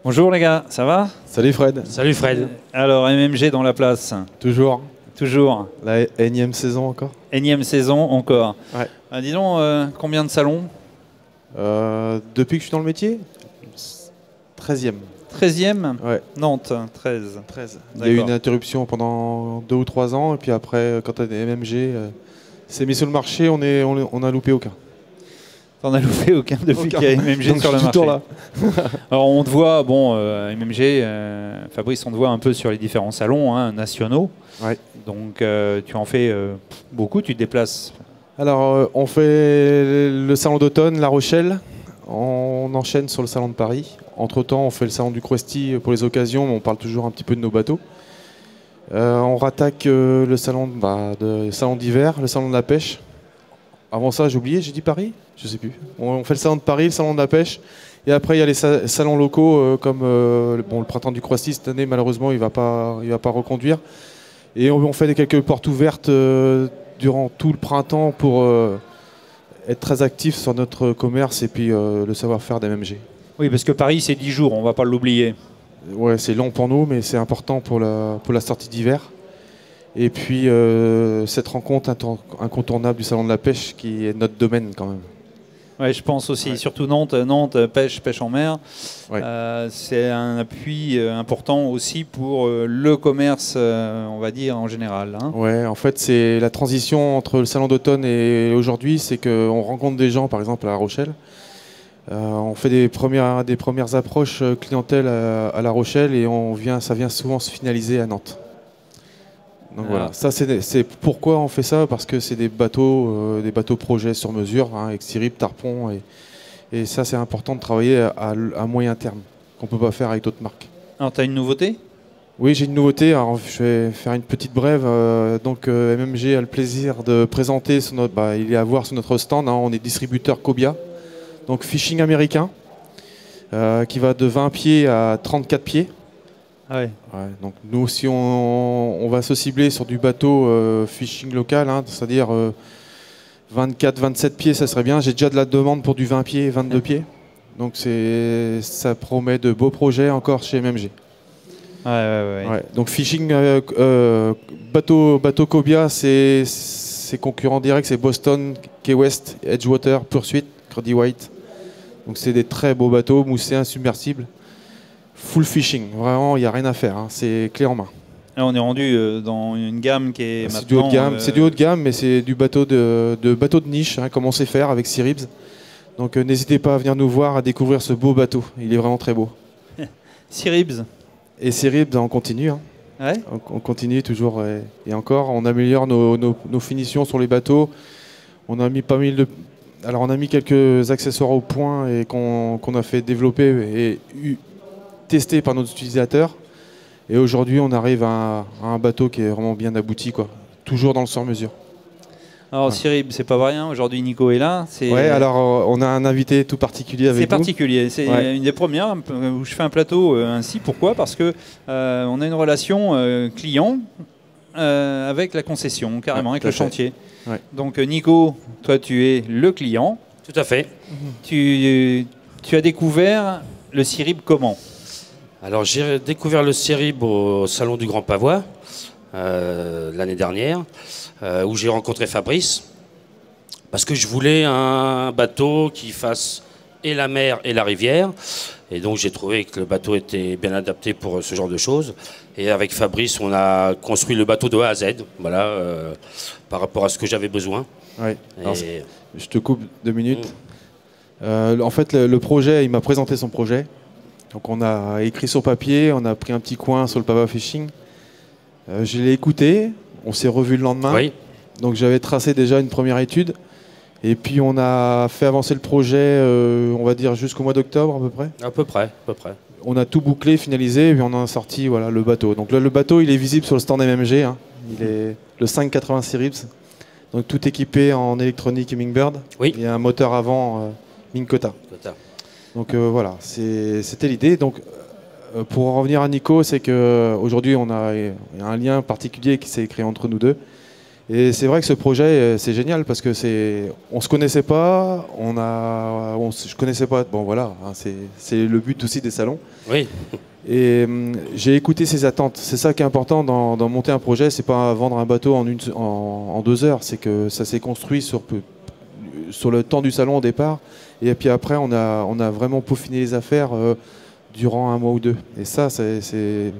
Bonjour les gars, ça va? Salut Fred. Salut Fred. Alors MMG dans la place, Toujours. toujours. La énième saison encore. Énième saison encore. Ouais. Dis donc, combien de salons? Depuis que je suis dans le métier 13e. 13e? Ouais. Nantes, 13. 13. Il y a eu une interruption pendant 2 ou 3 ans, et puis après, quand on a des MMG s'est mis sur le marché, on a loupé aucun. T'en as loupé aucun depuis qu'il y a MMG Donc, sur le je suis marché. toujours là. Alors on te voit, bon, MMG, Fabrice, on te voit un peu sur les différents salons nationaux. Ouais. Donc tu en fais beaucoup, tu te déplaces. Alors, on fait le salon d'automne, La Rochelle. On enchaîne sur le salon de Paris. Entre-temps, on fait le salon du Croesti pour les occasions, mais on parle toujours un petit peu de nos bateaux. On rattaque le salon d'hiver, le salon de la pêche. Avant ça, j'ai oublié, j'ai dit Paris? Je sais plus. On fait le salon de Paris, le salon de la pêche. Et après, il y a les salons locaux, comme le printemps du Croesti cette année, malheureusement, il va pas reconduire. Et on fait quelques portes ouvertes durant tout le printemps pour être très actif sur notre commerce et puis le savoir-faire d'MMG. Oui, parce que Paris, c'est 10 jours, on va pas l'oublier. Ouais, c'est long pour nous, mais c'est important pour la sortie d'hiver. Et puis cette rencontre incontournable du salon de la pêche qui est notre domaine quand même. Ouais, je pense aussi, surtout Nantes, pêche en mer. Ouais. C'est un appui important aussi pour le commerce, on va dire, en général. Ouais, en fait, c'est la transition entre le salon d'automne et aujourd'hui, c'est qu'on rencontre des gens, par exemple à La Rochelle. On fait des premières approches clientèle à La Rochelle et ça vient souvent se finaliser à Nantes. Donc voilà, ça c'est pourquoi on fait ça, parce que c'est des bateaux projets sur mesure, avec Sirip, Tarpon, et ça c'est important de travailler à moyen terme, qu'on ne peut pas faire avec d'autres marques. Alors tu as une nouveauté? Oui, j'ai une nouveauté, alors je vais faire une petite brève. MMG a le plaisir de présenter, il est à voir sur notre stand, on est distributeur Cobia, donc fishing américain, qui va de 20 pieds à 34 pieds. Ah ouais. Ouais, donc nous aussi on va se cibler sur du bateau fishing local, c'est-à-dire 24-27 pieds, ça serait bien. J'ai déjà de la demande pour du 20 pieds, 22 pieds. Donc ça promet de beaux projets encore chez MMG. Ouais, donc fishing bateau Cobia, c'est concurrent direct, c'est Boston, Key West, Edgewater, Pursuit, Cruddy White. Donc c'est des très beaux bateaux, moussés, insubmersibles. Full fishing, vraiment, il n'y a rien à faire, c'est clé en main. Là, on est rendu dans une gamme qui est c'est maintenant... du haut de gamme, c'est du haut de gamme, mais c'est du bateau de niche, comme on sait faire avec Siribs. Donc n'hésitez pas à venir nous voir, à découvrir ce beau bateau, il est vraiment très beau. Siribs. Et Siribs, on continue. Ouais. On continue toujours et encore, on améliore nos finitions sur les bateaux. On a mis on a mis quelques accessoires au point et qu'on a fait développer et testé par nos utilisateurs, et aujourd'hui on arrive à un bateau qui est vraiment bien abouti, toujours dans le sur-mesure. Alors ouais. Sirib, c'est pas rien, aujourd'hui Nico est là. Ouais, alors on a un invité tout particulier avec nous. C'est particulier, c'est une des premières où je fais un plateau ainsi. Pourquoi? Parce que on a une relation client avec la concession, carrément, avec le chantier. Ouais. Donc Nico, toi tu es le client. Tout à fait. Tu as découvert le Sirib comment? Alors j'ai découvert le Sirib au Salon du Grand Pavois l'année dernière, où j'ai rencontré Fabrice, parce que je voulais un bateau qui fasse et la mer et la rivière, et donc j'ai trouvé que le bateau était bien adapté pour ce genre de choses. Et avec Fabrice, on a construit le bateau de A à Z, voilà, par rapport à ce que j'avais besoin. Ouais. Alors, je te coupe 2 minutes. En fait, le projet, il m'a présenté son projet. Donc on a écrit sur papier, on a pris un petit coin sur le Pavois Fishing. Je l'ai écouté, on s'est revu le lendemain. Oui. Donc j'avais tracé déjà une première étude. Et puis on a fait avancer le projet, on va dire jusqu'au mois d'octobre à peu près. À peu près. On a tout bouclé, finalisé, et puis on en a sorti le bateau. Donc le bateau, il est visible sur le stand MMG. Il est le 580 Siribs. Donc tout équipé en électronique Mingbird. Oui. Et un moteur avant Minn-Kota. Donc voilà, c'était l'idée. Donc pour en revenir à Nico, c'est qu'aujourd'hui on a un lien particulier qui s'est créé entre nous deux. Et c'est vrai que ce projet, c'est génial parce que on se connaissait pas, je connaissais pas. Bon voilà, hein, c'est le but aussi des salons. Oui. Et j'ai écouté ses attentes. C'est ça qui est important dans monter un projet. C'est pas vendre un bateau en 2 heures. C'est que ça s'est construit sur le temps du salon au départ. Et puis après, on a vraiment peaufiné les affaires durant 1 mois ou 2. Et ça,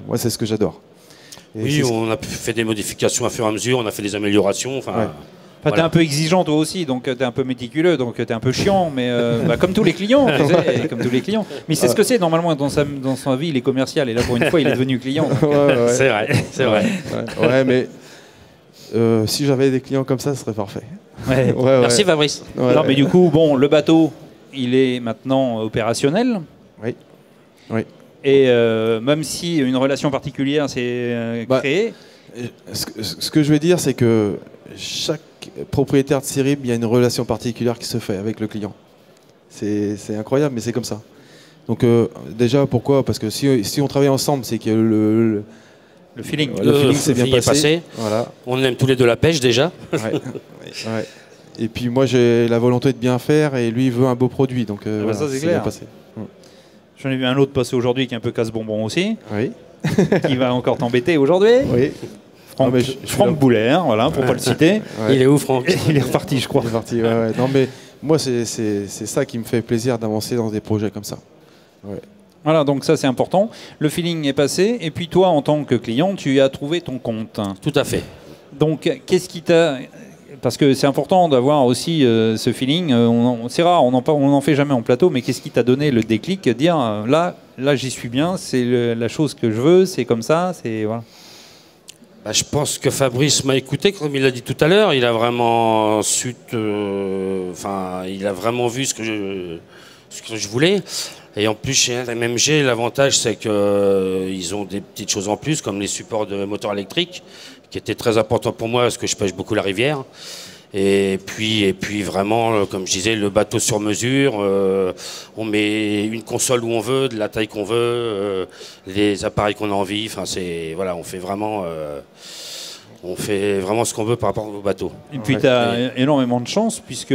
moi, c'est ce que j'adore. Oui, on a fait des modifications à fur et à mesure, on a fait des améliorations. Enfin, voilà. T'es un peu exigeant toi aussi, donc t'es un peu méticuleux, donc t'es un peu chiant, mais comme tous les clients, tu sais, comme tous les clients. Mais c'est ce que c'est normalement dans sa vie, il est commercial, et là pour une fois, il est devenu client. C'est vrai, c'est vrai. Ouais, mais si j'avais des clients comme ça, ce serait parfait. Merci Fabrice. Non, mais du coup, bon, le bateau, il est maintenant opérationnel. Oui. Et même si une relation particulière s'est créée. Ce que je veux dire, c'est que chaque propriétaire de Sirib, il y a une relation particulière qui se fait avec le client. C'est incroyable, mais c'est comme ça. Donc déjà, pourquoi? Parce que si on travaille ensemble, c'est que le feeling, s'est bien passé. Voilà. On aime tous les deux la pêche déjà. Ouais. Et puis moi, j'ai la volonté de bien faire et lui, il veut un beau produit. Donc voilà, ça, c'est clair. bien passé. J'en ai vu un autre passer aujourd'hui qui est un peu casse-bonbon aussi. Oui. Qui va encore t'embêter aujourd'hui. Oui. Franck Bouler, voilà, pour pas le citer. Ouais. Il est où, Franck? Il est reparti, je crois. Il est reparti, ouais. Non, mais moi, c'est ça qui me fait plaisir d'avancer dans des projets comme ça. Ouais. Voilà, donc ça, c'est important. Le feeling est passé. Et puis toi, en tant que client, tu as trouvé ton compte. Tout à fait. Donc, qu'est-ce qui t'a... Parce que c'est important d'avoir aussi ce feeling. C'est rare, on n'en fait jamais en plateau, mais qu'est-ce qui t'a donné le déclic? Dire, là j'y suis bien, c'est la chose que je veux, c'est comme ça, c'est... Voilà. Bah, je pense que Fabrice m'a écouté, comme il l'a dit tout à l'heure. Il a vraiment il a vraiment vu ce que je voulais. Et en plus, chez MMG, l'avantage, c'est qu'ils ont des petites choses en plus, comme les supports de moteur électrique, qui étaient très importants pour moi, parce que je pêche beaucoup la rivière. Et puis vraiment, comme je disais, le bateau sur mesure. On met une console où on veut, de la taille qu'on veut, les appareils qu'on a envie. Enfin, voilà, on fait vraiment ce qu'on veut par rapport au bateau. Et puis tu as énormément de chance, puisque,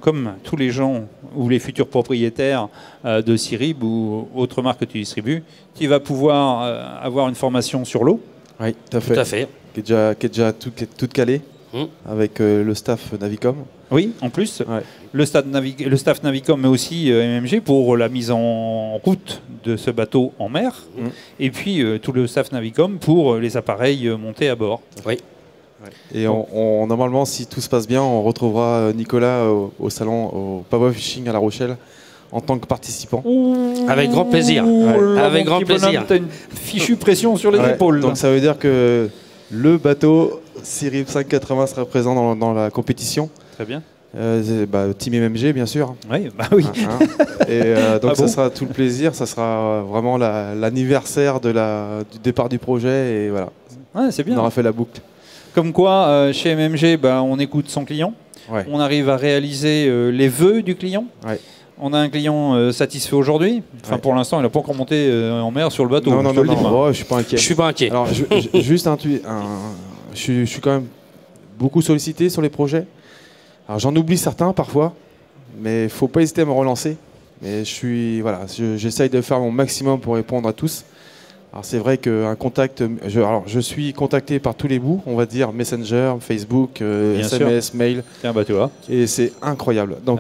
comme tous les gens ou les futurs propriétaires de Sirib ou autres marques que tu distribues, tu vas pouvoir avoir une formation sur l'eau. Oui, tout à fait. Tout à fait. Qui est déjà toute calée. Avec le staff Navicom. Oui, en plus, le staff Navicom, mais aussi MMG pour la mise en route de ce bateau en mer. Et puis tout le staff Navicom pour les appareils montés à bord. Oui. Et normalement, si tout se passe bien, on retrouvera Nicolas au salon, au Pavois Fishing à La Rochelle, en tant que participant. Avec grand plaisir. Avec grand plaisir. Tu as une fichue pression sur les épaules. Donc ça veut dire que le bateau Sirib 580 sera présent dans la compétition. Très bien. Team MMG, bien sûr. Oui, bah oui. Et donc ça sera tout le plaisir. Ça sera vraiment l'anniversaire du départ du projet. Et voilà. Ouais, c'est bien. On aura fait la boucle. Comme quoi, chez MMG, on écoute son client. Ouais. On arrive à réaliser les vœux du client. Ouais. On a un client satisfait aujourd'hui. Enfin, pour l'instant, il n'a pas encore monté en mer sur le bateau. Non, je suis pas inquiet. Je suis pas inquiet. Alors, juste je suis quand même beaucoup sollicité sur les projets. Alors, j'en oublie certains parfois, mais il faut pas hésiter à me relancer. Mais j'essaye de faire mon maximum pour répondre à tous. Alors, c'est vrai qu'un contact, je suis contacté par tous les bouts, on va dire Messenger, Facebook, SMS, mail. Tiens, tu vois. Et c'est incroyable. Donc,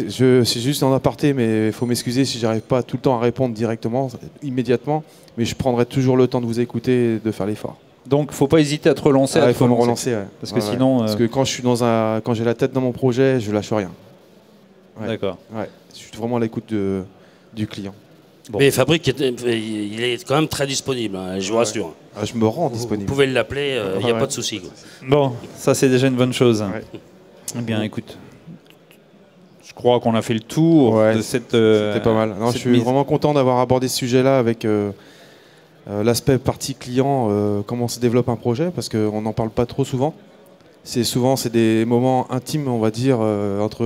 c'est juste en aparté, mais il faut m'excuser si j'arrive pas tout le temps à répondre directement, immédiatement. Mais je prendrai toujours le temps de vous écouter et de faire l'effort. Donc, il ne faut pas hésiter à te relancer. Il faut me relancer. Parce que sinon. Parce que quand je suis quand j'ai la tête dans mon projet, je lâche rien. D'accord. Ouais. Je suis vraiment à l'écoute du client. Bon. Mais Fabrice, il est quand même très disponible, je vous rassure. Je me rends disponible. Vous pouvez l'appeler, il n'y a pas de souci. Bon, ça c'est déjà une bonne chose. Eh bien, écoute, je crois qu'on a fait le tour de cette... C'était pas mal. Je suis vraiment content d'avoir abordé ce sujet-là avec l'aspect partie client, comment se développe un projet, parce qu'on n'en parle pas trop souvent. C'est des moments intimes, on va dire, entre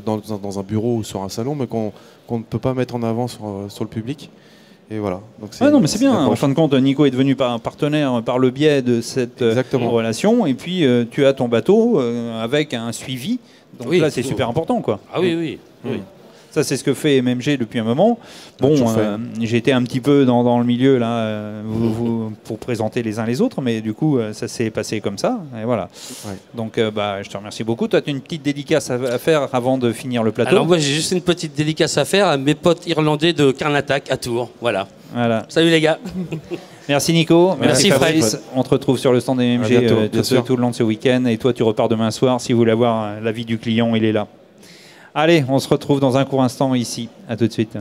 dans un bureau ou sur un salon, mais qu'on ne peut pas mettre en avant sur le public. Et voilà. Donc non, mais c'est bien. En fin de compte, Nico est devenu un partenaire par le biais de cette relation. Et puis, tu as ton bateau avec un suivi. Donc là, c'est super important, quoi. Ah oui. Ça, c'est ce que fait MMG depuis un moment. Bon, j'ai été un petit peu dans le milieu là, pour présenter les uns les autres, mais du coup, ça s'est passé comme ça. Et voilà. Ouais. Donc, je te remercie beaucoup. Toi, tu as une petite dédicace à faire avant de finir le plateau. Alors, moi, j'ai juste une petite dédicace à faire à mes potes irlandais de Carnatac à Tours. Voilà. Salut les gars. Merci Nico. Merci Fabrice. On te retrouve sur le stand des MMG tout le long de ce week-end. Et toi, tu repars demain soir. Si vous voulez avoir l'avis du client, il est là. Allez, on se retrouve dans un court instant ici. À tout de suite.